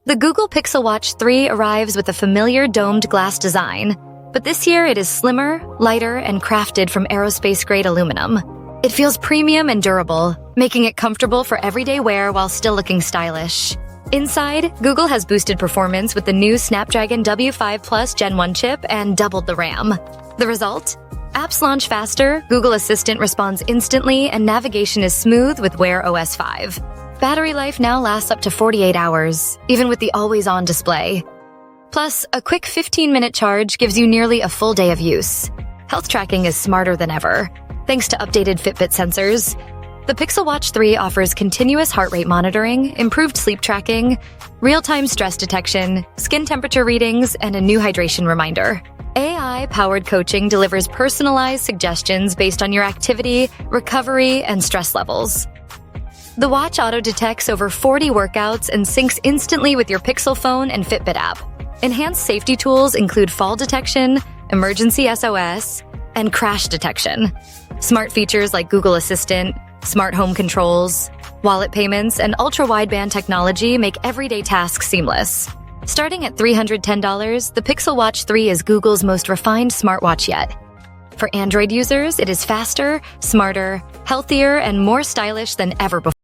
The Google Pixel Watch 3 arrives with a familiar domed glass design, but this year it is slimmer, lighter, and crafted from aerospace-grade aluminum. It feels premium and durable, making it comfortable for everyday wear while still looking stylish. Inside, Google has boosted performance with the new Snapdragon W5 Plus Gen 1 chip and doubled the RAM. The result? Apps launch faster, Google Assistant responds instantly, and navigation is smooth with Wear OS 5. Battery life now lasts up to 48 hours, even with the always-on display. Plus, a quick 15-minute charge gives you nearly a full day of use. Health tracking is smarter than ever, thanks to updated Fitbit sensors. The Pixel Watch 3 offers continuous heart rate monitoring, improved sleep tracking, real-time stress detection, skin temperature readings, and a new hydration reminder. AI-powered coaching delivers personalized suggestions based on your activity, recovery, and stress levels. The watch auto-detects over 40 workouts and syncs instantly with your Pixel phone and Fitbit app. Enhanced safety tools include fall detection, emergency SOS, and crash detection. Smart features like Google Assistant, smart home controls, wallet payments, and ultra-wideband technology make everyday tasks seamless. Starting at $310, the Pixel Watch 3 is Google's most refined smartwatch yet. For Android users, it is faster, smarter, healthier, and more stylish than ever before.